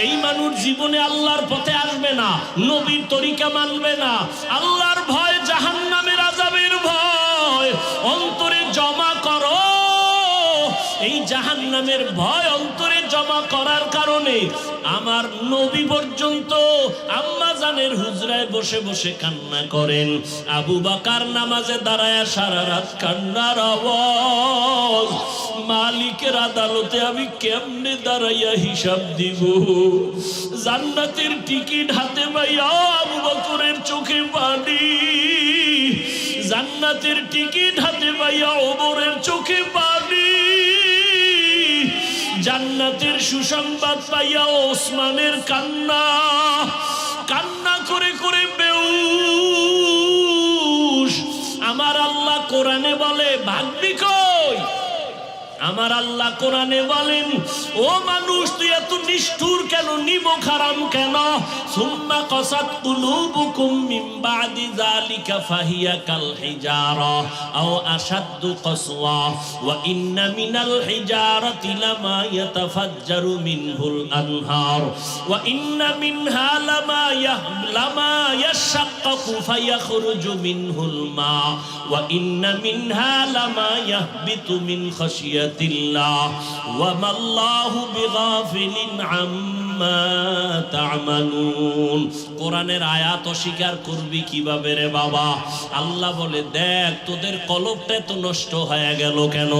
এই মানুষ জীবনে আল্লাহর পথে আসবে না, নবীর তরিকা মানবে না। আল্লাহর ভয়, জাহান্নামের আযাবের ভয় অন্তরে জমা করো। এই জাহান্নামের ভয় অন্তরে জমা করার কারণে আমার নবী পর্যন্ত আম্মা জানের হুজরায় বসে বসে কান্না করেন। আবু বকর নামাজে দাঁড়ায়া সারা রাত কান্নার আওয়াজ। মালিকের আদালতে আমি কেমনে দাঁড়াইয়া হিসাব দিব? জান্নাতের টিকিট হাতে পাইয়া আবু বকরের চোখে পানি, জান্নাতের টিকিট হাতে পাইয়া ওমরের চোখে পানি, জান্নাতের সুসংবাদ পাইয়া ওসমানের কান্না, কান্না করে করে বেউস। আমার আল্লাহ কোরআনে বলে, ভাগবি কই? আমার আল্লাহ কোরআনে বলেন, ও মানুষ তুই এত নিষ্ঠুর কেন, নিমক হারাম কেন? সুম্মা কাসাত কুলুবুকুম মিন বাদি যালিকা ফাহিয়া কাল হিজারা আও আশাদ্দু কাসওয়া ওয়া ইন্না মিনাল হিজারাতি লামা ইয়াতাফাজ্জারু মিনহুল আনহার ওয়া ইন্না মিনহা লামা ইয়াশাক্কাকু ফায়াখরুজু মিনহুল মা ওয়া ইন্না মিনহা লামা ইয়াহবিতু মিন খাশিয়াতিল্লাহ ওয়া মাল্লাহু বিগাফিলিন আম্মা তা'মালুন। কোরআনের আয়াত অস্বীকার করবি কিভাবে রে বাবা? আল্লাহ বলে, দেখ তোদের কলবটা তো নষ্ট হয়ে গেল কেন?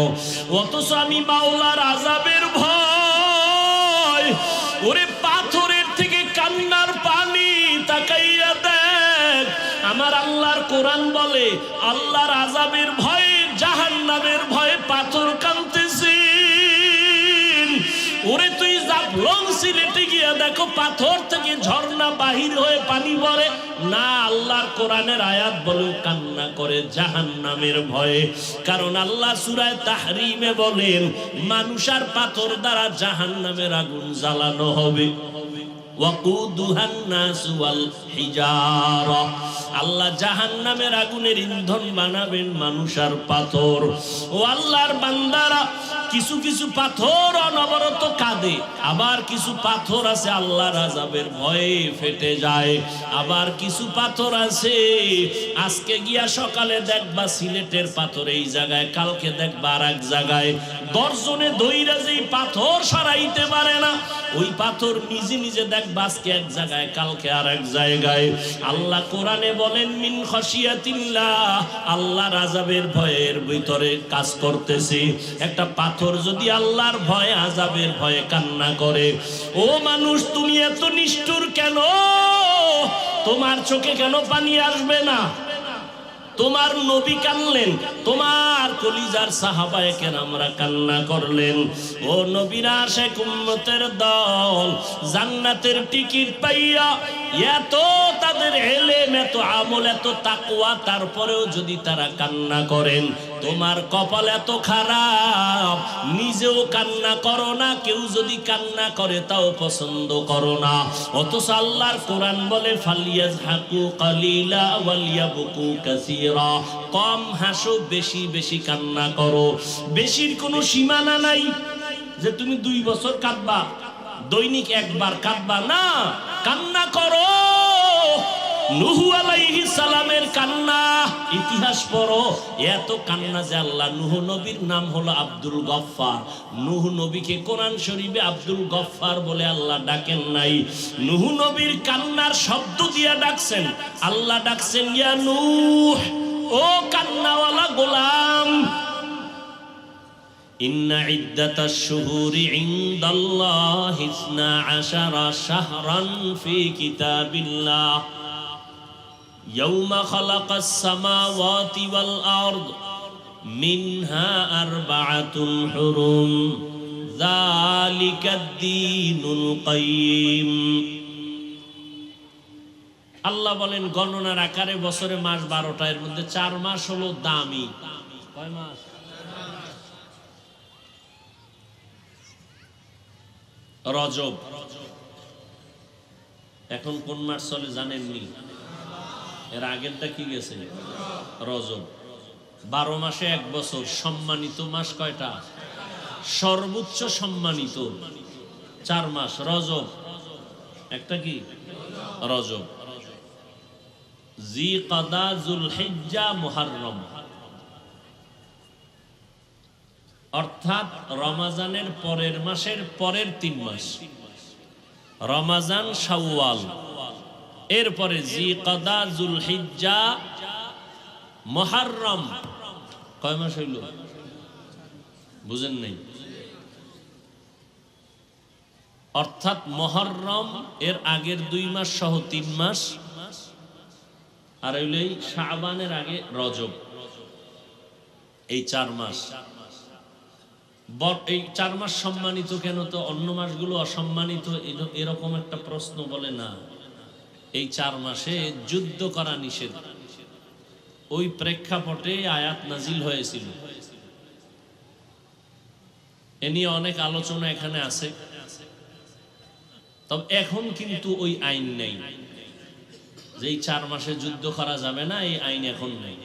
অথচ আমি মাওলার আযাবের ভয়, ওরে পাথরের থেকে কান্নার পানি তাকাইয়া দেখ। আমার আল্লাহর কোরআন বলে, আল্লাহর আযাবের ভয়ে, জাহান্নামের ভয়ে পাথর কাঁদতেছে। ওরে তুই জাফলং সিলেটে গিয়া দেখো পাথর থেকে ঝর্ণা বাহির হয়ে পানি পড়ে না। আল্লাহর কোরআনের আয়াত বলে কান্না করে জাহান্নামের ভয়ে। কারণ আল্লাহ সূরা তাহরিমে বলেন, মানুষ আর পাথর দ্বারা জাহান্নামের আগুন জ্বালানো হবে। ওয়াকুদুহান নাস ওয়াল হিজারা, আল্লাহ জাহান্নামের আগুনের ইন্ধন বানাবেন মানুষ আর পাথর। ও আল্লাহর বান্দারা, কিছু কিছু পাথর অনবরত কাঁদে, আবার কিছু পাথর আছে আল্লাহর আযাবের ভয়ে ফেটে যায়। আবার কিছু পাথর আছে আজকে গিয়া সকালে দেখবা সিলেটের পাথর এই জায়গায়, কালকে দেখবা আর এক জায়গায়। দর্জনে দইরা যেই পাথর সরাইতে পারে না, ওই পাথর নিজে নিজে দেখবা আজকে এক জায়গায়, কালকে আর এক জায়গায়। আল্লাহ কোরআনে বলেন, মিন খাশিয়াতিল্লাহ, আল্লাহর আযাবের ভয়ের ভিতরে কাজ করতেছে। একটা পাথর যদি আল্লাহর ভয়ে, আযাবের ভয়ে কান্না করে, ও মানুষ তুমি এত নিষ্ঠুর কেন? তোমার চোখে কেন পানি আসবে না? তোমার নবী কানলেন, তোমার কলিজার সাহাবায়ে কেরামরা কান্না করলেন। ও নবীর আশিক উম্মতের দল, জান্নাতের টিকিট পাইয়া এত তাদের ইলম, এত আমল, এত তাকওয়া, তারপরেও যদি তারা কান্না করেন, তোমার কপাল এত খারাপ, নিজেও কান্না করো না, কেউ যদি কান্না করে তাও পছন্দ করো না। অথচ আল্লাহর কোরআন বলে, ফালিয়াযহাকু কালিলা ওয়ালিয়াবকু কাসীরা, কম হাসো, বেশি বেশি কান্না করো। বেশির কোনো সীমানা নাই যে তুমি 2 বছর কাঁদবা, দৈনিক একবার কাঁদবা না, কান্না করো। নূহ আলাইহিস সালামের কান্না, ইতিহাস পড়ো, এত কান্না যে আল্লাহ, নূহ নবীর নাম হলো আব্দুল গফফার। নূহ নবীকে কোরআন শরীফে আব্দুল গফফার বলে আল্লাহ ডাকেন নাই, নূহ নবীর কান্নার শব্দ দিয়া ডাকছেন। আল্লাহ ডাকছেন, ইয়া নূহ, ও কান্নাওয়ালা গোলাম, ইন্না ইদ্দাতাশ শুহুরি ইনদাল্লাহি 12 শাহরান ফি কিতাবিল্লাহ ইয়াউমা খালাকাস সামাওয়াতি ওয়াল আরদ মিনহা আরবাআতুন হুরুম যালিকাদ দীনুল কাইয়্যিম। আল্লাহ বলেন, গণনার আকারে বছরে মাস 12টা, এর মধ্যে 4 মাস হলো দামি। কয় মাস? রজব। এখন কোন মাস চলে জানেননি? এর আগেরটা কি গেছে? রজব। 12 মাসে 1 বছর। সম্মানিত মাস কয়টা? সর্বোচ্চ সম্মানিত 4 মাস, রজব, একটা কি রজব, জিকাদা, যুলহিজ্জা, মুহররম, অর্থাৎ রমজানের পরের মাসের পরের 3 মাস, রমজান, শাওয়াল, এরপরে জিকাদা, যুলহিজ্জা, মুহররম। কয় মাস হইল বুঝেন নাই? অর্থাৎ মুহররম এর আগের 2 মাস সহ 3 মাস, আর হইল এই শাবানের আগে রজব, এই 4 মাস। এই 4 মাস সম্মানিত কেন, তো অন্য মাসগুলো অসম্মানিত, এরকম একটা প্রশ্ন বলে না। এই 4 মাসে যুদ্ধ করা নিষেধ, ওই প্রেক্ষাপটে আয়াত নাজিল হয়েছিল। এ নিয়ে অনেক আলোচনা এখানে আছে, তবে এখন কিন্তু ওই আইন নেই যে এই 4 মাসে যুদ্ধ করা যাবে না, এই আইন এখন নেই।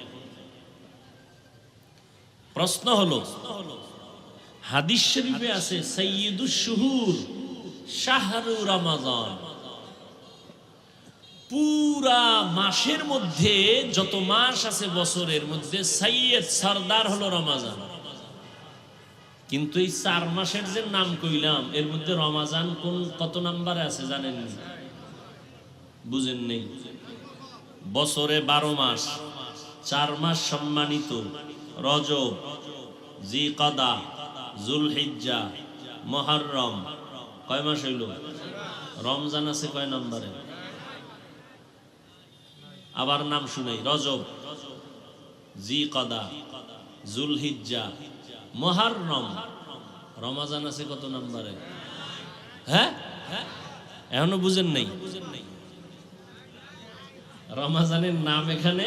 প্রশ্ন হলো, হাদিস শরীফে আছে সাইয়্যিদুশ শুহুর শাহরু রমাদান, পুরা মাসের মধ্যে যত মাস আছে বছরের মধ্যে সাইয়্যিদ সরদার হলো রমজান। কিন্তু এই 4 মাসের যে নাম কইলাম, এর মধ্যে রমজান কত নম্বরে আছে জানেন? বুঝেন নেই? বছরে 12 মাস, 4 মাস সম্মানিত, রজব, জিকাদা, যুলহিজ্জা, মুহররম, কয় মাস হইল? রমজান আছে কয় নম্বরে? আবার নাম শুনাই, রজব, জিকাদা, যুলহিজ্জা, মুহররম, রমজান আছে কত নম্বরে? হ্যাঁ, এখনো বুঝেন নাই? রমজানের নাম এখানে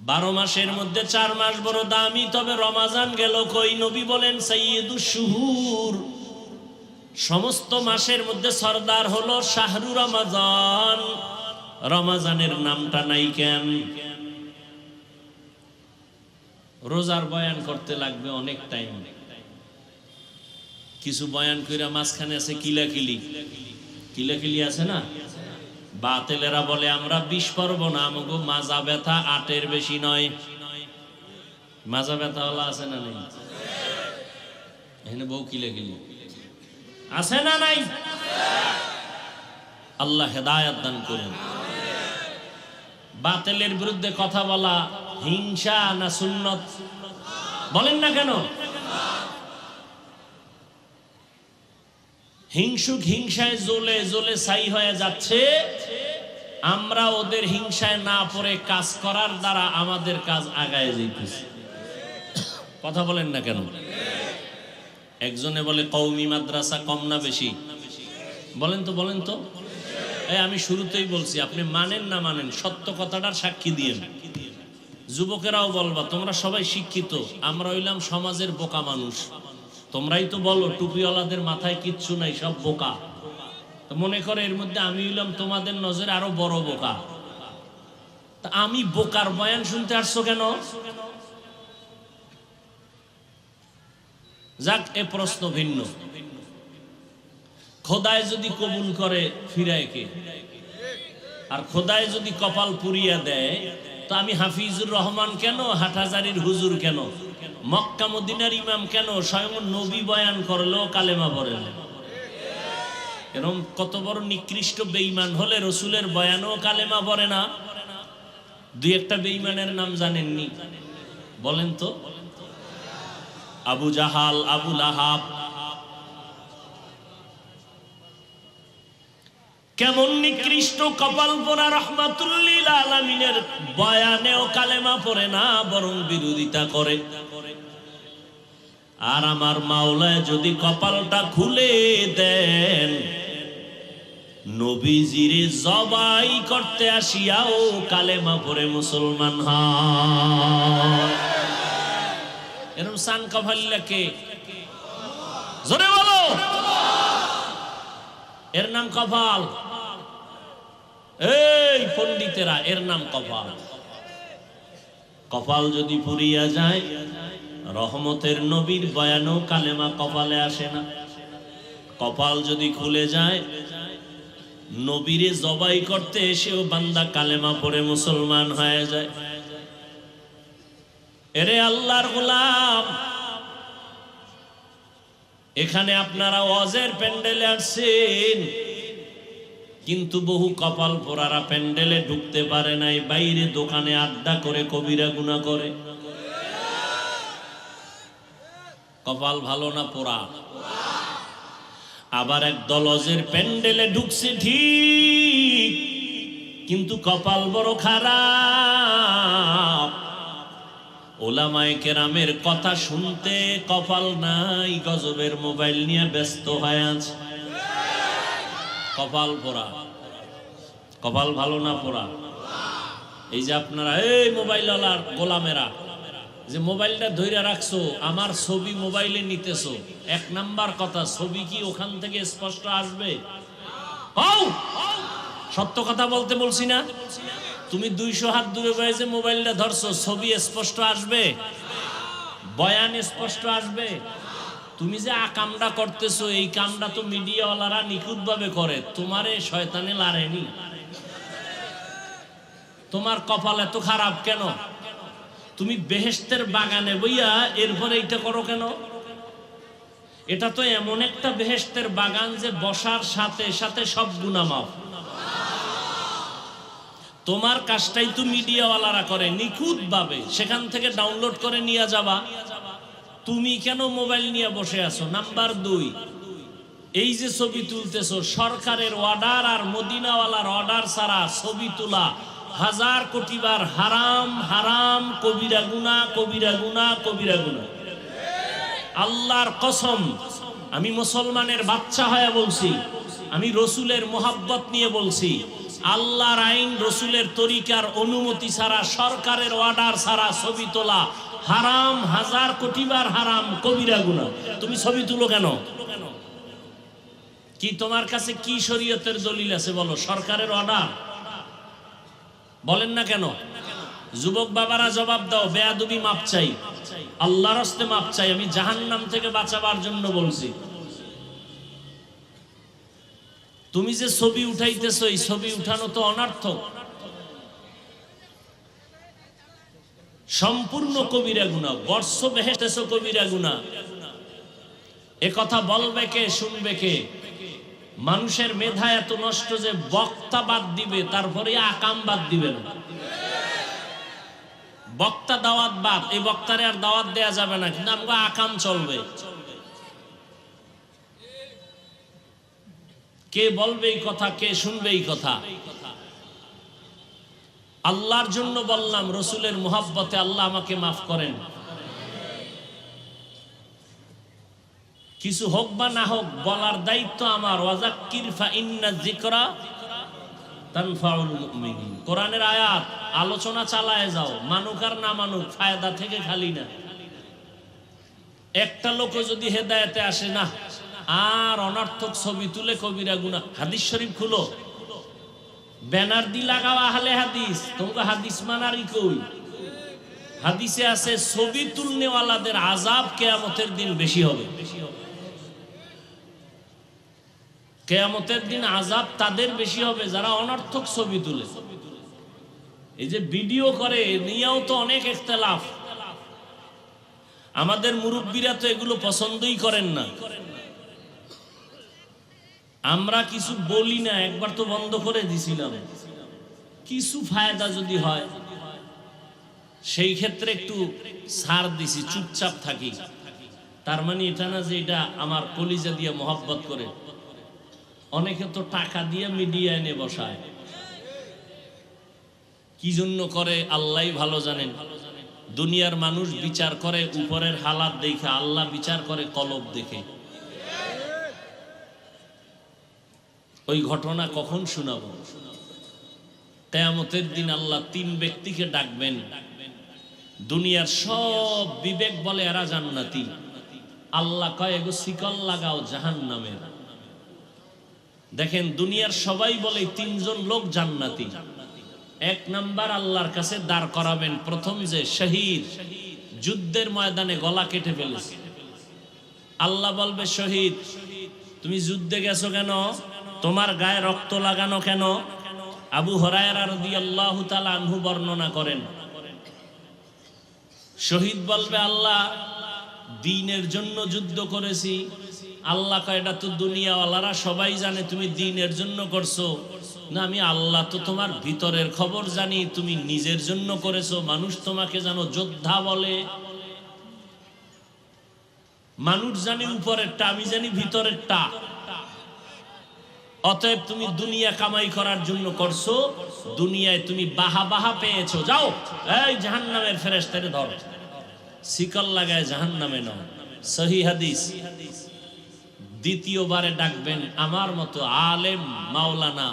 12 মাসের মধ্যে 4 মাস বড় দামি, তবে রমজান গেল কই? নবী বলেন সাইয়্যিদুশ শুহুর, সমস্ত মাসের মধ্যে সরদার হলো শাহরু রমাজান। রমজানের নামটা নাই কেন? রোজার বয়ান করতে লাগবে অনেক টাইম, কিছু বয়ান কইরা মাঝখানে আছে কিলাকিলি, কিলাকিলি আছে না? বাতেলেরা বলে আমরা 20 পর্ব না, আমগো মাজা ব্যথা 8-এর বেশি নয়। মাজা ব্যথা হলা আছে না নেই? এখানে বউ কিলাকিলি আছে না নাই? আল্লাহ হেদায়েত দান করেন। বাতিলের বিরুদ্ধে কথা বলা হিংসা না সুন্নত? বলেন না কেন? হিংসুক হিংসায় জ্বলে জ্বলে ছাই হয়ে যাচ্ছে, আমরা ওদের হিংসায় না পড়ে কাজ করার দ্বারা আমাদের কাজ আগায় যাইতেছে। কথা বলেন না কেন? একজনে বলে কওমি মাদ্রাসা কম না বেশি? বলেন তো, বলেন তো। আমি শুরুতেই বলছি, আপনি মানেন না মানেন, সত্য কথাটার সাক্ষী দিয়েন। যুবকেরাও বলবা তোমরা সবাই শিক্ষিত, আমরা হইলাম সমাজের বোকা মানুষ। তোমরাই তো বলো টুপিওয়ালাদের মাথায় কিচ্ছু নাই, সব বোকা। তো মনে করে এর মধ্যে আমি হইলাম তোমাদের নজরে আরো বড় বোকা। তা আমি বোকার বয়ান শুনতে আসছো কেন? যাক, এ প্রশ্ন ভিন্ন। খোদায় যদি কবুল করে ফিরায় কে? আর খোদায় যদি কপাল পুরিয়া দেয়, তো আমি হাফিজুর রহমান কেন, হাটহাজারির হুজুর কেন, মক্কা মদিনার ইমাম কেন, স্বয়ং নবী বয়ান করলেও কালেমা পড়ে না? এরকম কত বড় নিকৃষ্ট বেঈমান হলে রসুলের বয়ানও কালেমা পড়ে না? 2-1টা বেঈমানের নাম জানেননি? বলেন তো। আবু জাহাল, আবু লাহাব, কেমন নিকৃষ্ট কপাল পোড়া, রাহমাতুল লিল আলামিনের বয়ানেও কালেমা পড়ে না, বরং বিরোধিতা করে। আর আমার মাওলায় যদি কপালটা খুলে দেন, নবীজিরে জবাই করতে আসিয়াও কালেমা পড়ে মুসলমান হয়। এরকম সান কপাল্লাকে জোরে বলো, এর নাম কপাল। এই পণ্ডিতেরা, এর নাম কপাল। কপাল যদি পুরিয়া যায়, রহমতের নবীর বয়ানও কালেমা কপালে আসে না। কপাল যদি খুলে যায়, নবীরে জবাই করতে এসেও বান্দা কালেমা পড়ে মুসলমান হয়ে যায়। এরে আল্লাহর গোলাম, এখানে আপনারা ওয়াজের প্যান্ডেলে আসছেন, কিন্তু বহু কপাল পোড়ারা প্যান্ডেলে ঢুকতে পারে নাই, বাইরে দোকানে আড্ডা করে কবিরা গুনাহ করে। কপাল ভালো না পোড়া? আবার একদল ওয়াজের প্যান্ডেলে ঢুকছে ঠিক, কিন্তু কপাল বড় খারাপ। ওলামায়ে কেরামের কথা শুনতে কপাল নাই, গজবের মোবাইল নিয়ে ব্যস্ত হয়ে আছে। কপাল পোড়া। কপাল ভালো না পোড়া? এই যে আপনারা এই মোবাইলওয়ালার গোলামেরা যে মোবাইলটা ধইরা রাখছো, আমার ছবি মোবাইলে নিতেছো, এক নাম্বার কথা, ছবি কি ওখান থেকে স্পষ্ট আসবে? সত্য কথা বলতে বলছি না? তুমি 200 হাত দূরে বসে যে মোবাইলটা ধরছো, ছবি স্পষ্ট আসবে? বয়ান স্পষ্ট আসবে? তুমি যে কামটা করতেছো, এই কামটা তো মিডিয়াওয়ালারা নিখুঁত ভাবে করে, তোমারে শয়তানে লারেনি। তোমার কপাল এত খারাপ কেন? তুমি বেহেশতের বাগানে বইয়া এরপরে এইটা করো কেন? এটা তো এমন একটা বেহেশতের বাগান যে বসার সাথে সাথে সব গুনাহ মাফ। তোমার কাজটাই তো মিডিয়াওয়ালারা করে নিখুঁত ভাবে, সেখান থেকে ডাউনলোড করে নিয়ে যাবা। তুমি কেন মোবাইল নিয়ে বসে আছো? নাম্বার 2, এই যে ছবি তুলতেছো, সরকারের অর্ডার আর মদিনাওয়ালার অর্ডার ছাড়া ছবি তোলা 1000 কোটি বার হারাম। হারাম, কবিরা গুনাহ, কবিরা গুনাহ, কবিরা গুনাহ। আল্লাহর কসম, আমি মুসলমানের বাচ্চা হয়ে বলছি, আমি রসুলের মোহাব্বত নিয়ে বলছি, আল্লাহর আইন, রসুলের তরিকার অনুমতি ছাড়া, সরকারের অর্ডার ছাড়া ছবি তোলা হারাম, 1000 কোটি বার হারাম, কবিরা গুনাহ। তুমি ছবি তুলো কেন? কি তোমার কাছে কি শরীয়তের দলিল আছে বলো? সরকারের অর্ডার বলেন না কেন? যুবক বাবারা জবাব দাও, বেয়াদবি মাপ চাই, আল্লাহর হস্তে মাপ চাই, আমি জাহান্নাম থেকে বাঁচাবার জন্য বলছি। তুমি যে ছবি উঠাইতেছো, এই ছবি উঠানো তো অনর্থক, সম্পূর্ণ কবিরা গুনাহ। বর্ষ বেহেশতেছো কবিরা গুনাহ। এ কথা বলবে কে, শুনবে কে? মানুষের মেধা এত নষ্ট যে বক্তা বাদ দিবে, তারপরে আকাম বাদ দিবে না। বক্তা দাওয়াত বাদ, এই বক্তারে আর দাওয়াত দেয়া যাবে না, কিন্তু আমাকে আকাম চলবে। কে বলবে এই কথা, কে শুনবে এই কথা? আল্লাহর জন্য বললাম, রসুলের মুহাব্বতে আল্লাহ আমাকে মাফ করেন। কিছু হোক বা না হোক, বলার দায়িত্ব আমার। ওয়াজাক্কির ফা ইন্না যিকরা তানফাউল মুমিনিন। কোরআনের আয়াত, আলোচনা চালায় যাও, মানুক আর না মানুক, ফায়দা থেকে খালি না। একটা লোক যদি হেদায়েতে আসে না, আর অনর্থক ছবি তুলে কবিরা গুনাহ। হাদিস শরীফ খুলো, ব্যানার দি লাগাও আহলে হাদিস, তোমাকে হাদিস মানারই কই? হাদিসে আছে ছবি তুলনেওয়ালাদের আযাব কিয়ামতের দিন বেশি হবে। কিয়ামতের দিন আযাব তাদের বেশি হবে যারা অনর্থক ছবি তুলে। এই যে ভিডিও করে, নিয়েও তো অনেক ইখতিলাফ। আমাদের মুরব্বীরা তো এগুলো পছন্দই করেন না। আমরা কিছু বলি না, একবার তো বন্ধ করে দিছিলাম। কিছু ফায়দা যদি হয় সেই ক্ষেত্রে একটু ছাড় দিছি, চুপচাপ থাকি। তার মানে এটা না যে এটা আমার কলিজা দিয়ে মহব্বত করে। অনেকে তো টাকা দিয়ে মিডিয়া এনে বসায়, কি জন্য করে আল্লাহই ভালো জানেন। দুনিয়ার মানুষ বিচার করে উপরের হালাত দেখে, আল্লাহ বিচার করে কলব দেখে। ওই ঘটনা কখন শোনাবো? কিয়ামতের দিন আল্লাহ 3 ব্যক্তিকে ডাকবেন। দুনিয়ার সব বিবেক বলে এরা জান্নাতি, আল্লাহ কয় এগো শিকল লাগাও জাহান্নামের। দেখেন, দুনিয়ার সবাই বলে 3 জন লোক জান্নাতি। 1 নাম্বার আল্লাহর কাছে দাঁড় করাবেন, প্রথম যে শহীদ, যুদ্ধের ময়দানে গলা কেটে ফেলেছে। আল্লাহ বলবে, শহীদ তুমি যুদ্ধে গেছো কেন? তোমার গায়ে রক্ত লাগানো কেন? আবু হুরায়রা রাদিয়াল্লাহু তাআলা আনহু বর্ণনা করেন, শহীদ বলবে আল্লাহ দ্বীনের জন্য যুদ্ধ করেছি। আল্লাহ কয় এটা তো দুনিয়াওয়ালারা সবাই জানে তুমি দ্বীনের জন্য করছো। না, আমি আল্লাহ তো তোমার ভিতরের খবর জানি, তুমি নিজের জন্য করেছো। মানুষ তোমাকে জানো যোদ্ধা বলে, মানুষ জানি উপরেরটা, আমি জানি ভিতরেরটা। অতএব তুমি দুনিয়া কামাই করার জন্য করছো, দুনিয়ায় তুমি বাহা বাহা পেয়েছো। যাও এই জাহান্নামের ফেরেশতারে ধর, শিকল লাগায় জাহান্নামে নাও। সহিহ হাদিস। দ্বিতীয়বারে ডাকবেন আমার মতো আলেম মাওলানা,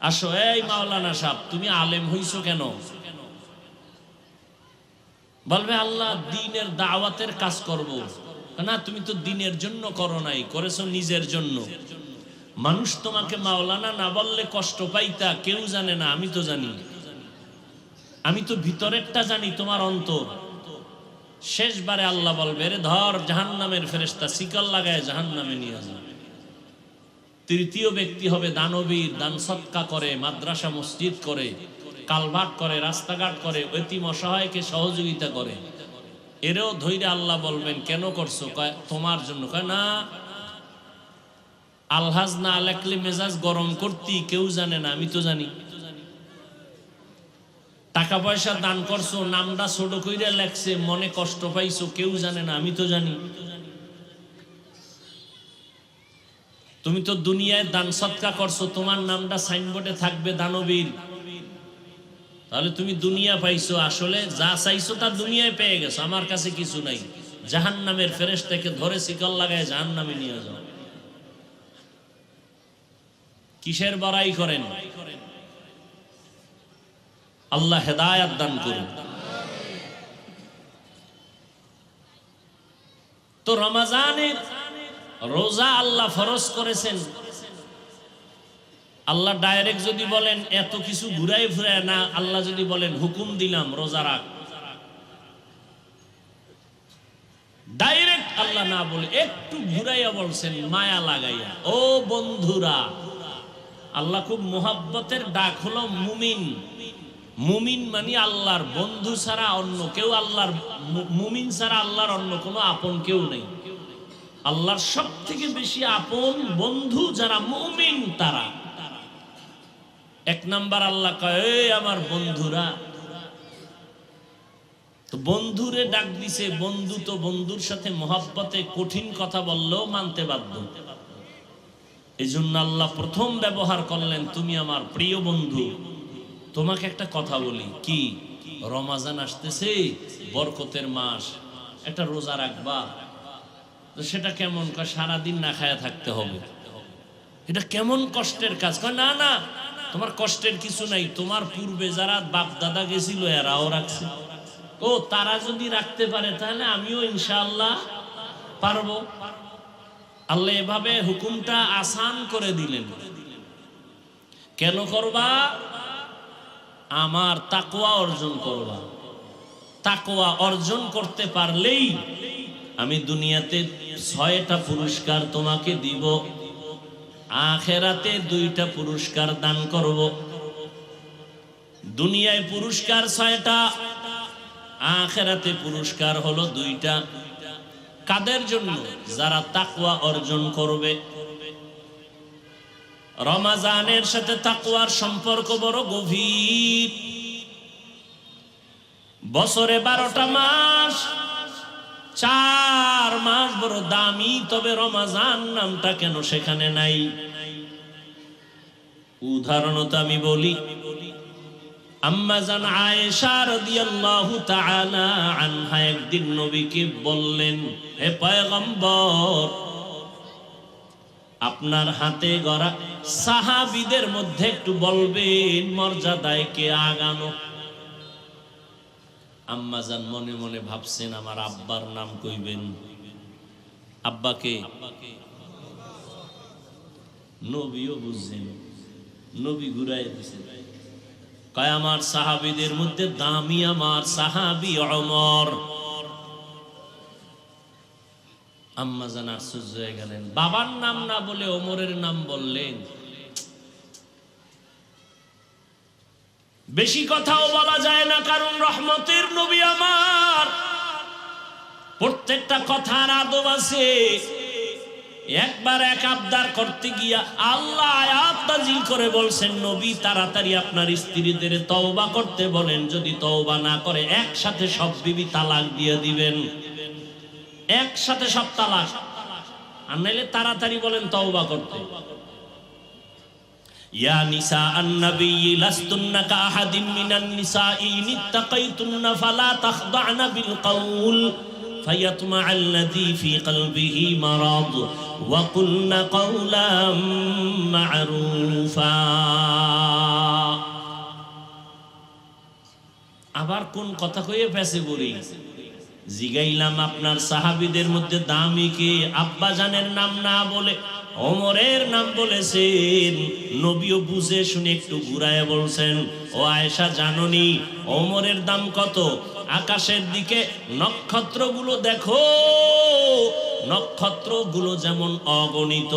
আসো। এই মাওলানা সাহেব, তুমি আলেম হইছো কেন? বলবে আল্লাহ দ্বীনের দাওয়াতের কাজ করব। না, তুমি তো দ্বীনের জন্য করো নাই, করেছো নিজের জন্য। মানুষ তোমাকে মাওলানা না বললে কষ্ট পাইতা, কেউ জানে না, আমি তো জানি। আমি তো ভিতরেরটা জানি, তোমার অন্তর। শেষবারে আল্লাহ বলবে রে ধর জাহান্নামের ফেরেশতা, শিকল লাগায় জাহান্নামে নিয়ে যাও। তৃতীয় ব্যক্তি হবে দানবীর, দান সৎকা করে, মাদ্রাসা মসজিদ করে, কালভার্ট করে, রাস্তাঘাট করে, এতিম অসহায়কে সহযোগিতা করে। এরও ধৈর্য আল্লাহ বলবেন কেন করছো? কয় তোমার জন্য। কয় না, আলহাজ না লেখলে মেজাজ গরম করতি, কেউ জানে না, আমি তো জানি। টাকা পয়সা দান করছো, নামটা ছোট কইরা লেখছে, মনে কষ্ট পাইছো, কেউ জানে না, আমি তো জানি। তুমি তো দুনিয়ায় দান সৎকা করছো, তোমার নামটা সাইনবোর্ডে থাকবে দানবীর, তাহলে তুমি দুনিয়া পাইছো। আসলে যা চাইছো তা দুনিয়ায় পেয়ে গেছো, আমার কাছে কিছু নাই। জাহান্নামের ফেরেশতাকে ধরে শিকল লাগায় জাহান্নামে নিয়ে যাও। কিসের বড়াই করেন? আল্লাহ হেদায়েত দান করুন। তো রমজানের রোজা আল্লাহ ফরজ করেছেন। আল্লাহ ডাইরেক্ট যদি বলেন এত কিছু ঘুরাই ফিরায় না, আল্লাহ যদি বলেন হুকুম দিলাম রোজা রাখ, ডাইরেক্ট আল্লাহ না বলে একটু ঘুরাইয়া বলছেন মায়া লাগাইয়া। ও বন্ধুরা, আল্লাহ খুব মোহাব্বতের ডাক হলো মুমিন। মুমিন মানে আল্লাহর বন্ধু ছাড়া অন্য কেউ, আল্লাহর মুমিন ছাড়া আল্লাহর অন্য কোনো আপন কেউ নেই। আল্লাহর সব থেকে বেশি আপন বন্ধু যারা মুমিন তারা। এক নাম্বার আল্লাহ কয় এই আমার বন্ধুরা। তো বন্ধুরে ডাক দিছে, বন্ধু তো বন্ধুর সাথে মোহাব্বতে কঠিন কথা বললেও মানতে বাধ্য। এই জন্য আল্লাহ প্রথম ব্যবহার করলেন তুমি আমার প্রিয় বন্ধু। তোমাকে একটা কথা বলি, কি রমজান আসতেছে, বরকতের মাস, একটা রোজা রাখবা। তো সেটা কেমন? কয় সারাদিন না খায়া থাকতে হবে। এটা কেমন কষ্টের কাজ? কয় না না, তোমার কষ্টের কিছু নাই, তোমার পূর্বে যারা বাপ দাদা গেছিল এরাও রাখছে। ও তারা যদি রাখতে পারে তাহলে আমিও ইনশাআল্লাহ পারবো। আল্লাহ এভাবে হুকুমটা আসান করে দিলেন। কেন করবা? আমার তাকওয়া অর্জন করবা। তাকওয়া অর্জন করতে পারলেই আমি দুনিয়াতে 6টা পুরস্কার তোমাকে দিব, আখিরাতে 2টা পুরস্কার দান করব। দুনিয়ায় পুরস্কার 6টা, আখিরাতে পুরস্কার হলো 2টা। কাদের জন্য? যারা তাকওয়া অর্জন করবে। রমজানের সাথে তাকওয়ার সম্পর্ক বড় গভীর। বছরে 12টা মাস, 4 মাস বড় দামি, তবে রমজান নামটা কেন সেখানে নাই? উদাহরণত আমি বলি, আম্মা জান আয়েশা রাদিয়াল্লাহু তাআলা আনহা একদিন নবীকে বললেন, হে পয়গম্বর, আপনার হাতে গড়া সাহাবীদের মধ্যে একটু বলবেন মর্যাদায় কে আগানো। আম্মা জান মনে মনে ভাবছেন আমার আব্বার নাম কইবেন। আব্বাকে নবীও বুঝছেন, নবী ঘুরাই দিছেন। কয় আমার সাহাবীদের মধ্যে দামি আমার সাহাবী ওমর। আম্মা জান আশ্চর্য হয়ে গেলেন, বাবার নাম না বলে ওমরের নাম বললেন। বেশি কথাও বলা যায় না, কারণ রহমতের নবী আমার প্রত্যেকটা কথার আদব আছে। একবার এক আবদার করতে গিয়া আল্লাহ আয়াত নাযিল করে বলছেন, নবী তাড়াতাড়ি আপনার স্ত্রীদের তওবা করতে বলেন, যদি তওবা না করে একসাথে সব বিবি তালাক দিয়ে দিবেন, একসাথে সব তালাক। আর নাইলে তাড়াতাড়ি বলেন তওবা করতে। ইয়া নিসা আন-নবী লাস্তুন্না কাআহাদিন মিনান নিসাঈ ইত্তাকাইতুন্না ফালা তাখদা'না বিল কওল فيطمع الذي في قلبه مرض وقلن قولا معروفا। আবার কোন কথা কইয়ে ফেসে বলি, জিগাইলাম আপনার সাহাবীদের মধ্যে দামি কে? আব্বা জানের নাম না বলে ওমরের নাম বলেছেন। নবীও বুঝে শুনে একটু ঘুরায় বলছেন, ও আয়েশা জাননি ওমরের দাম কত? আকাশের দিকে নক্ষত্রগুলো দেখো, নক্ষত্রগুলো যেমন অগণিত,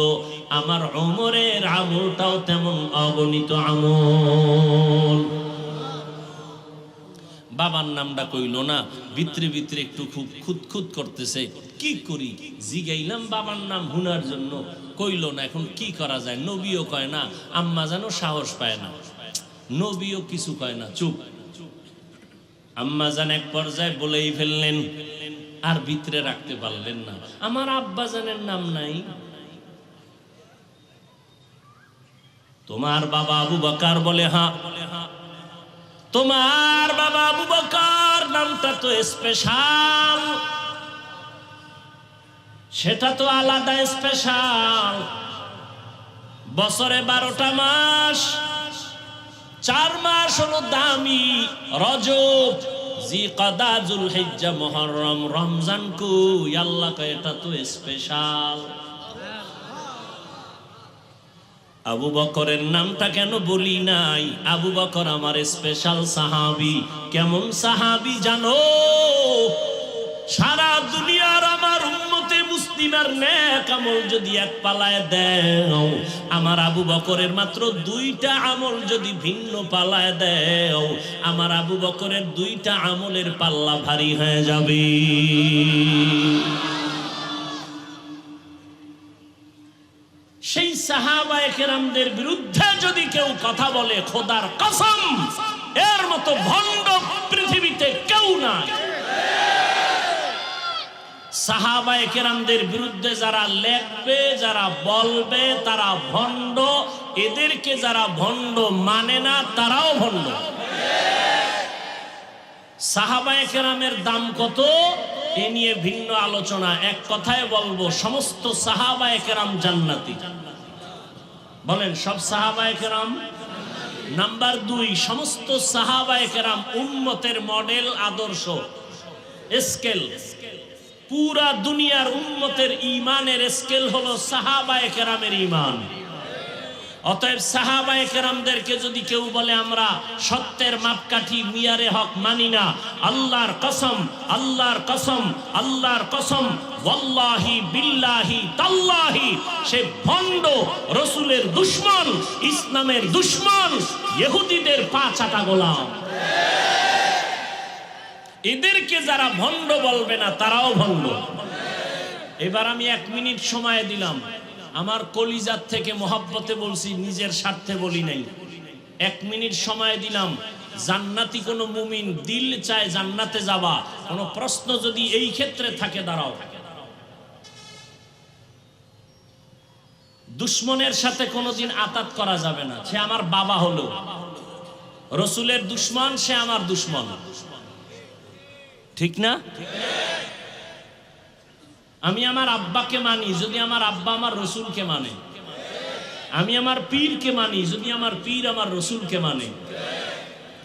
আমার ওমরের আমলটাও তেমন অগণিত আমল। বাবার নামটা কইল না, ভিতরে ভিতরে একটু খুব খুঁতখুত করতেছে, কি করি? জিগাইলাম বাবার নাম হুনার জন্য, কইল না। এখন কি করা যায়? নবীও কয় না, আম্মা জানো সাহস পায় না, নবীও কিছু কয় না, চুপ। আম্মা জান এক পর্যায়ে বলেই ফেললেন, আর ভিতরে রাখতে পারলেন না, আমার আব্বা জানের নাম নাই। তোমার বাবা আবু বকর? বলে হ্যাঁ। তোমার বাবা আবু বকর নামটা তো স্পেশাল, সেটা তো আলাদা স্পেশাল। বছরে 12টা মাস, 4 মাস হলো দামি, রজব, জিকদা, যুলহিজ্জা, মুহররম, রমজান। কই আল্লাহ কয় এটা তো স্পেশাল। আবু বকরের নামটা কেন বলি নাই? আবু বকর আমার স্পেশাল সাহাবী। কেমন সাহাবী জানো? সারা দুনিয়ার আমার উম্মতে মুসলিমের নেক আমল যদি এক পালায় দেও, আমার আবু বকরের মাত্র 2টা আমল যদি ভিন্ন পালায় দেও, আমার আবু বকরের 2টা আমলের পাল্লা ভারী হয়ে যাবে। সেই সাহাবায়ে কেরামদের বিরুদ্ধে যদি কেউ কথা বলে, খোদার কসম এর মতো ভণ্ড পৃথিবীতে কেউ নাই। সাহাবায়ে কেরামদের বিরুদ্ধে যারা লেখবে, যারা বলবে, তারা ভণ্ড। এদেরকে যারা ভণ্ড মানে না, তারাও ভণ্ড। সাহাবায়ে কেরামের দাম কত এ নিয়ে ভিন্ন আলোচনা। এক কথায় বলবো, সমস্ত সাহাবায়ে কেরাম জান্নাতি। বলেন সব সাহাবায়ে কেরাম? নাম্বার 2, সমস্ত সাহাবায়ে কেরাম উম্মতের মডেল, আদর্শ, স্কেল। পুরা দুনিয়ার উম্মতের ঈমানের স্কেল হলো সাহাবায়ে কেরামের ঈমান। অতএব সাহাবায়ে কেরামদেরকে যদি কেউ বলে আমরা সত্যের মাপকাঠি, মিয়ারে হক মানি না, আল্লাহর কসম, আল্লাহর কসম, আল্লাহর কসম, ওয়াল্লাহি বিল্লাহি তাল্লাহি, সে ভণ্ড, রাসূলের দুশমন, ইসলামের দুশমন, ইহুদিদের পা চাটা গোলাম। এদেরকে যারা ভণ্ড বলবে না, তারাও ভণ্ড। এবার আমি 1 মিনিট সময় দিলাম, আমার কলিজার থেকে মহব্বতে বলছি, নিজের স্বার্থে বলি নাই। 1 মিনিট সময় দিলাম। জান্নাতি কোন মুমিন দিল চায় জান্নাতে যাবা, কোন প্রশ্ন যদি এই ক্ষেত্রে থাকে, দাঁড়াও। দুশমনের সাথে কোনোদিন আতাত করা যাবে না। সে আমার বাবা হলো, রাসূলের দুশমন, সে আমার দুশমন, ঠিক না? আমি আমার আব্বাকে মানি যদি আমার আব্বা আমার রসুলকে মানে। আমি আমার পীরকে মানি যদি আমার পীর আমার রসুলকে মানে।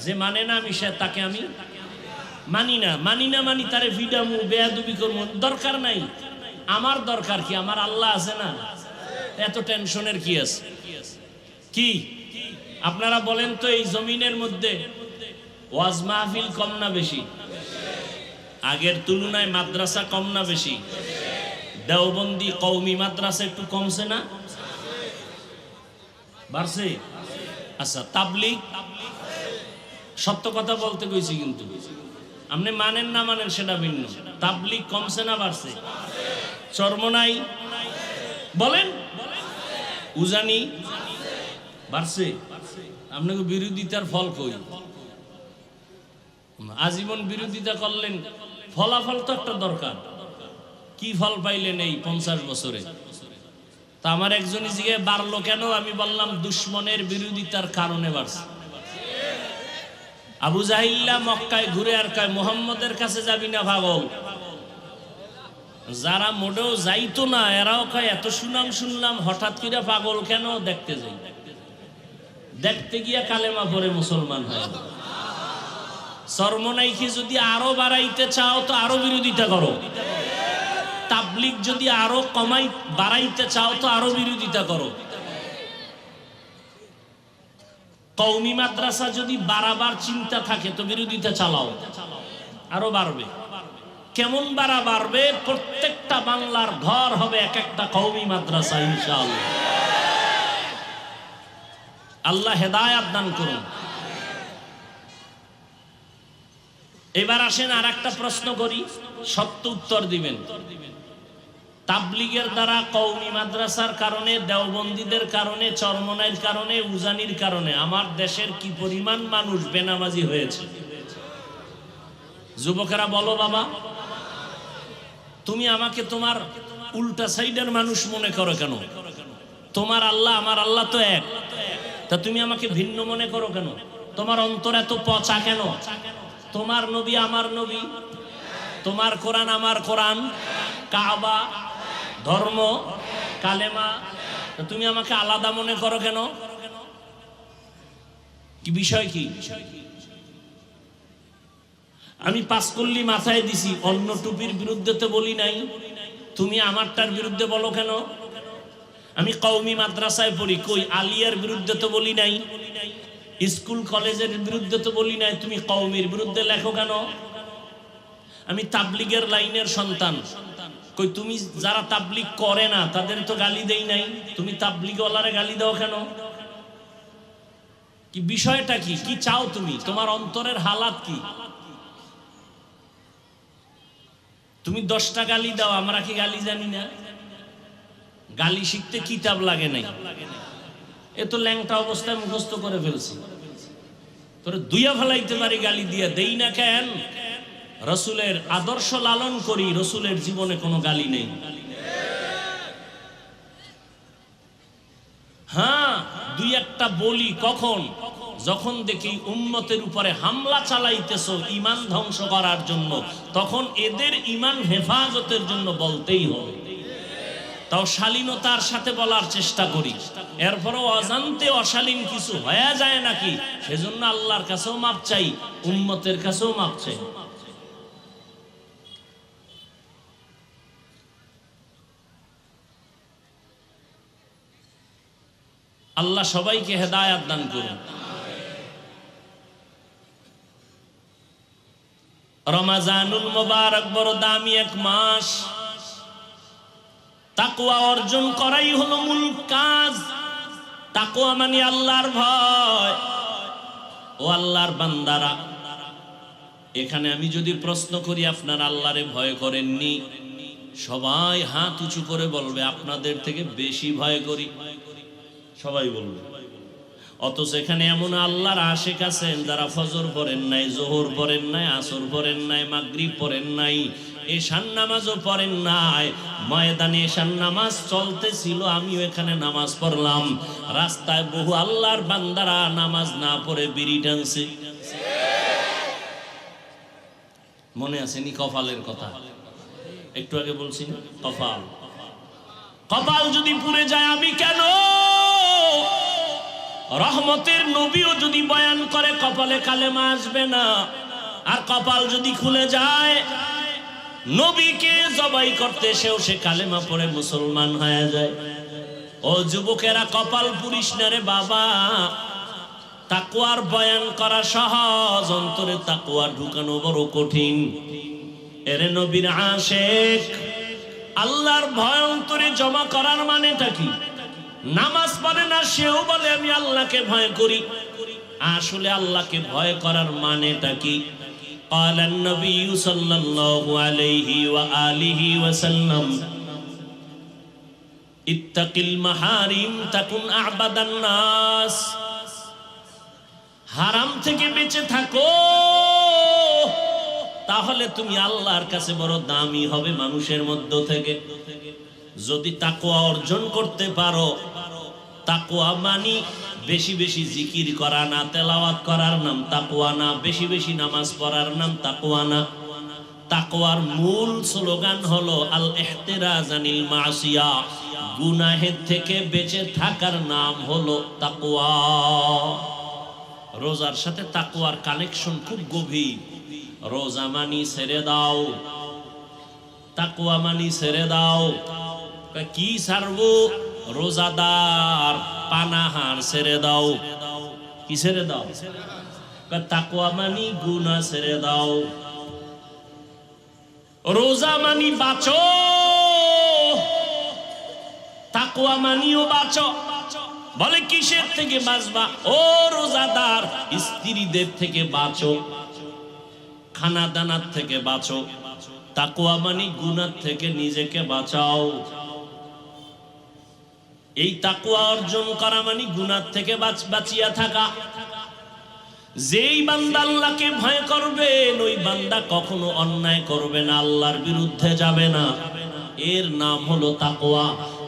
যে মানে না আমি সে তাকে আমি মানি না। মানি তারে ভিডামু, বেয়াদবি করবো, দরকার নাই। আমার দরকার কি? আমার আল্লাহ আছে না, এত টেনশনের কি আছে? কি আপনারা বলেন তো, এই জমিনের মধ্যে ওয়াজ মাহফিল কম না বেশি? আগের তুলনায় মাদ্রাসা কম না বেশি? দেওবন্দি কওমি মাদ্রাসা একটু কমছে না, বাড়ছে? আচ্ছা, তাবলিগ, সত্য কথা বলতে কইছি, কিন্তু আপনি মানেন না মানেন সেটা ভিন্ন। তাবলিগ কমছে না বাড়ছে? চরমনাই বলেন, উজানি বাড়ছে? আপনাকে বিরোধিতার ফল কই? আজীবন বিরোধিতা করলেন, ফলাফল তো একটা দরকার। কি ফল পাইলেন এই 50 বছরে? তা আমার একজনই জিজ্ঞেস বাড়লো কেন, আমি বললাম দুশ্মনের বিরোধিতার কারণে বাড়ছে। আবু জাহিল্লা মক্কায় ঘুরে আর কয় মুহাম্মদের কাছে যাবি না পাগল। যারা মোটেও যাইতো না এরাও কয় এত সুনাম শুনলাম, হঠাৎ করে পাগল কেন, দেখতে যাই। দেখতে গিয়া কালেমা পড়ে মুসলমান হয়। চরমনাইকে যদি আরো বাড়াইতে চাও তো আরো বিরোধিতা করো। তাবলিগ যদি আরো বাড়াইতে চাও তো আরো বিরোধিতা করো। কওমি মাদ্রাসা যদি বাড়াবার চিন্তা থাকে তো বিরোধিতা চালাও, আরো বাড়বে। কেমন বাড়বে? প্রত্যেকটা বাংলার ঘর হবে এক একটা কওমি মাদ্রাসা ইনশাআল্লাহ। আল্লাহ হেদায়েত দান করুন। এবার আসেন আর একটা প্রশ্ন করি, সত্য উত্তর দিবেন। তাবলিগের দ্বারা, কওমি মাদ্রাসার কারণে, দেওবন্দীদের কারণে, চরমনাইর কারণে, উজানির কারণে আমার দেশের কি পরিমাণ মানুষ বেনামাজি হয়েছে? যুবকেরা বলো বাবা, তুমি আমাকে তোমার উল্টা সাইডের মানুষ মনে করো কেন? তোমার আল্লাহ আমার আল্লাহ তো এক, তা তুমি আমাকে ভিন্ন মনে করো কেন? তোমার অন্তর এত পচা কেন? তোমার নবী আমার নবী, তোমার কোরআন আমার কোরআন, কাবা, ধর্ম, কালেমা, তুমি আমাকে আলাদা মনে করো কেন? কি বিষয় কি? আমি পাঁচকল্লি মাথায় দিছি, অন্য টুপির বিরুদ্ধে তো বলি নাই, তুমি আমারটার বিরুদ্ধে বলো কেন? আমি কওমি মাদ্রাসায় পড়ি, কই আলিয়ার বিরুদ্ধে তো বলি নাই, স্কুল কলেজের বিরুদ্ধে তো বলি নাই, তুমি কওমির বিরুদ্ধে লেখো কেন? আমি তাবলিগের লাইনের সন্তান, কই তুমি যারা তাবলিগ করে না তাদের তো গালি দেই নাই, তুমি তাবলিগওয়ালারে গালি দাও কেন? কি বিষয়টা কি? কি চাও তুমি? তোমার অন্তরের হালাত কি? তুমি 10টা গালি দাও, আমরা কি গালি জানি না? গালি শিখতে কিতাব লাগে নাই, এ তো ল্যাংটা অবস্থায় মুখস্থ করে ফেলছি, তোরে দুইয়া ফেলাইতে পারি, গালি দিয়া দেই না কেন? রসুলের আদর্শ লালন করি, রসুলের জীবনে কোনো গালি নেই। হ্যাঁ, দুই একটা বলি কখন? যখন দেখি উম্মতের উপরে হামলা চালাইতেছো ঈমান ধ্বংস করার জন্য, তখন এদের ঈমান হেফাজতের জন্য বলতেই হবে। তাও শালীনতার সাথে বলার চেষ্টা করি, এরপরও অজান্তে অশালীন কিছু হয়ে যায় নাকি, সেজন্য আল্লাহর কাছেও মাপ চাই, উম্মতের কাছেও মাপ চাই। আল্লাহ সবাইকে হেদায়েত দান করুন। রমাজানুল মুবারক বড় দামি এক মাস, তাকওয়া অর্জন করাই হলো মূল কাজ। তাকওয়া মানে আল্লাহর ভয়। ও আল্লাহর বান্দারা, এখানে আমি যদি প্রশ্ন করি আপনারা আল্লাহরে ভয় করেননি, সবাই হাত উঁচু করে বলবে আপনাদের থেকে বেশি ভয় করি, সবাই বলবে। অথচ এখানে এমন আল্লাহর আশিক আছেন যারা ফজর পড়েন নাই, জোহর পড়েন নাই, আসর পড়েন নাই, মাগরিব পড়েন নাই, এশার নামাজও পড়েন নাই। ময়দানে এশার নামাজ চলতেছিল, আমিও এখানে নামাজ পড়লাম। রাস্তায় বহু আল্লাহর বান্দারা নামাজ না পড়ে বিড়ি টানছে। মনে আছে নি কপালের কথা? একটু আগে বলছি না, কপাল। কপাল যদি পুড়ে যায় আমি কেন? রহমতের নবীও যদি বয়ান করে কপালে কালেমা আসবে না। আর কপাল যদি খুলে যায়, নবীকে জবাই করতে সেও সে কালেমা পড়ে মুসলমান হয়ে যায়। ও যুবকেরা, কপাল পুড়িস না রে বাবা। তাকওয়ার বয়ান করা সহজ, অন্তরে তাকওয়া ঢুকানো বড় কঠিন। এরে নবীর আশিক, আল্লাহর ভয় অন্তরে জমা করার মানেটা কি? নামাজ পড়ে না সেও বলে আমি আল্লাহকে ভয় করি। আসলে আল্লাহকে ভয় করার মানেটা কি? قال النبي صلى الله عليه وآله وسلم اتق المحارم تكن أعبد الناس। হারাম থেকে বেঁচে থাকো, তাহলে তুমি আল্লাহর কাছে বড় দামি হবে মানুষের মধ্য থেকে। যদি তাকওয়া অর্জন করতে পারো, তাকওয়া মানি বেশি বেশি জিকির করা না, তেলাওয়াত করার নাম তাকওয়া না, বেশি বেশি নামাজ পড়ার নাম তাকওয়া না। তাকওয়ার মূল স্লোগান হলো আল ইহতিরাজ আনিল মাসিয়া, গুনাহের থেকে বেঁচে থাকার নাম হলো তাকওয়া। রোজার সাথে তাকওয়ার কানেকশন খুব গভীর। রোজা মানি ছেড়ে দাও, তাকওয়া মানি ছেড়ে দাও। কি ছাড়বো? রোজাদার পানাহার ছেড়ে দাও। কি ছেড়ে দাও? তাকওয়া মানি গুনাহ ছেড়ে দাও। রোজা মানি বাঁচো, তাকওয়া মানিও বাঁচো। বলে কিসের থেকে বাঁচবা? ও রোজাদার, স্ত্রীদের থেকে বাঁচো, খানা দানার থেকে বাঁচো। তাকওয়া মানি গুনাহ থেকে নিজেকে বাঁচাও। এই তাকওয়া অর্জন করা মানে গুনাহ থেকে বাঁচিয়া থাকা। যেই বান্দা আল্লাহকে ভয় করবে, ওই বান্দা কখনো অন্যায় করবে না, আল্লাহর বিরুদ্ধে যাবে না। এর নাম হলো তাকওয়া।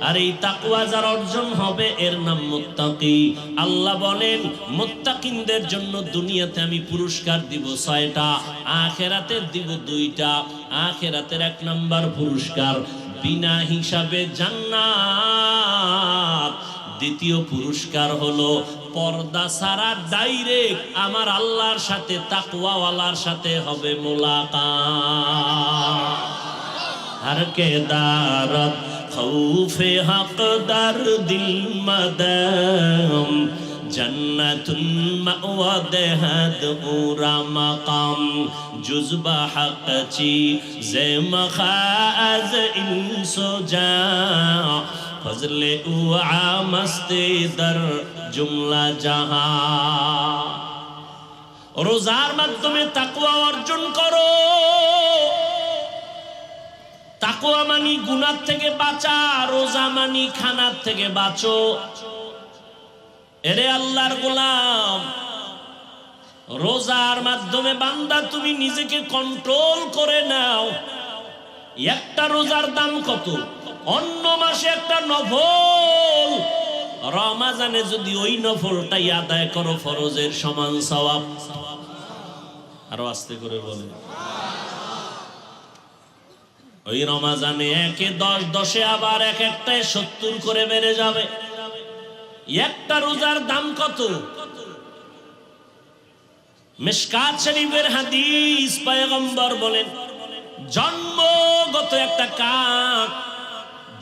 আর এই তাকওয়া যার অর্জন হবে এর নাম মুত্তাকি। আল্লাহ বলেন মুত্তাকিনদের জন্য দুনিয়াতে আমি পুরস্কার দিব 6টা, আখিরাতে দিব 2টা। আখিরাতের 1 নাম্বার পুরস্কার বিনা হিসাবে জান্নাত। দ্বিতীয় পুরস্কার হলো পর্দা ছাড়া ডাইরেক্ট আমার আল্লাহর সাথে, তাকওয়াওয়ালার সাথে হবে মুলাকাত। हर के दारत खौफे हक दर दिल मदम जन्नतुन मअवा देहद उरा मकाम जुज़बा हक ची ज़े मखाज़ इंसो जा फज़ले उआ मस्ते दर जुमला जहां। रोजार माध्यमे ताकवा अर्जन करो। তাকওয়া মানি গুনাহ থেকে বাঁচা, রোজা মানি খানার থেকে বাঁচো। এরে আল্লাহর গোলাম, রোজার মাধ্যমে বান্দা তুমি নিজেকে কন্ট্রোল করে নাও। একটা রোজার দাম কত? অন্য মাসে একটা নফল, রমাজানে যদি ওই নফলটাই আদায় করো ফরজের সমান সওয়াব। আরো আস্তে করে বলেন। ওই রমাজানে 1-এ 10, 10-এ আবার এক-একটায় 70 করে বেড়ে যাবে। একটা রোজার দাম কত? মিশকাত শরীফের হাদিস, পয়গম্বর বলেন জন্মগত একটা কাক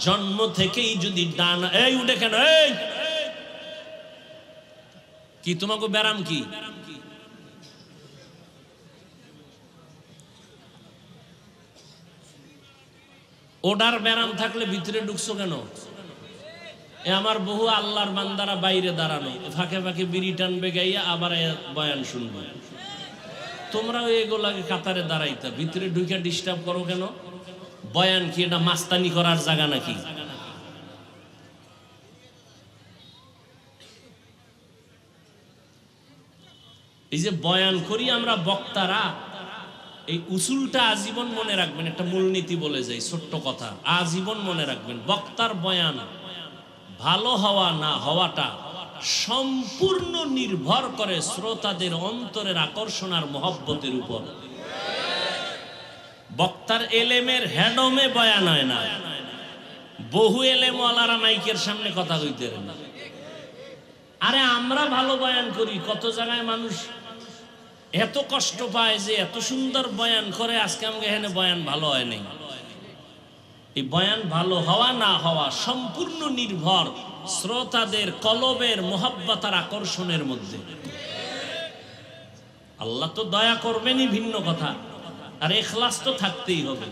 জন্ম থেকেই যদি ডানা, এই উঠে কেন, এই কি তোমাকে ব্যারাম কি? ওডার ব্যারাম থাকলে ভিতরে ঢুকছো কেন? এ আমার বহু আল্লাহর বান্দারা বাইরে দাঁড়ানো, ফাঁকে ফাঁকে বিড়ি টানবে গাইয়া আবার বয়ান শুনবে। তোমরাও এগুলাকে কাতারে দাঁড়াইতা, ভিতরে ঢুকে ডিস্টার্ব করো কেন? বয়ান কি এটা মাস্তানি করার জায়গা নাকি? এই যে বয়ান করি আমরা বক্তারা, এই উসুলটা আজীবন মনে রাখবেন। একটা মূলনীতি বলে যাই, ছোট্ট কথা, আজীবন মনে রাখবেন। বক্তার বয়ান ভালো হওয়া না হওয়াটা সম্পূর্ণ নির্ভর করে শ্রোতাদের অন্তরের আকর্ষণ আর মহব্বতের উপর। বক্তার এলেমের হেডমে বয়ান হয় না। বহু এলেমওয়ালারা মাইকের সামনে কথা কইতে না। আরে আমরা ভালো বয়ান করি, কত জায়গায় মানুষ এত কষ্ট পায় যে এত সুন্দর বয়ান করে, আজকে আমাকে এখানে বয়ান ভালো হয় নাই। এই বয়ান ভালো হওয়া না হওয়া সম্পূর্ণ নির্ভর শ্রোতাদের কলবের মোহাব্বত আর আকর্ষণের মধ্যে। আল্লাহ তো দয়া করবেনই ভিন্ন কথা, আর ইখলাস তো থাকতেই হবে।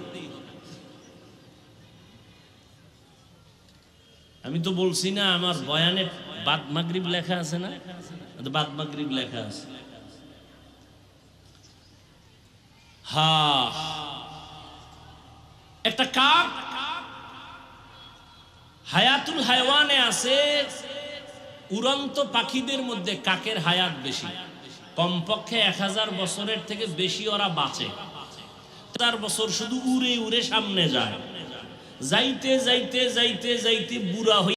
আমি তো বলছি না আমার বয়ানে বাদ মাগরিব লেখা আছে না, বাদ মাগরিব লেখা আছে। হ্যাঁ, একটা কাক হায়াতুল হায়ওয়ানে আছে, উড়ন্ত পাখিদের মধ্যে কাকের হায়াত বেশি, কমপক্ষে 1000 বছরের থেকে বেশি ওরা বাঁচে। 1000 বছর শুধু উড়ে উড়ে সামনে যায়, যাইতে যাইতে যাইতে যাইতে বুড়া হয়ে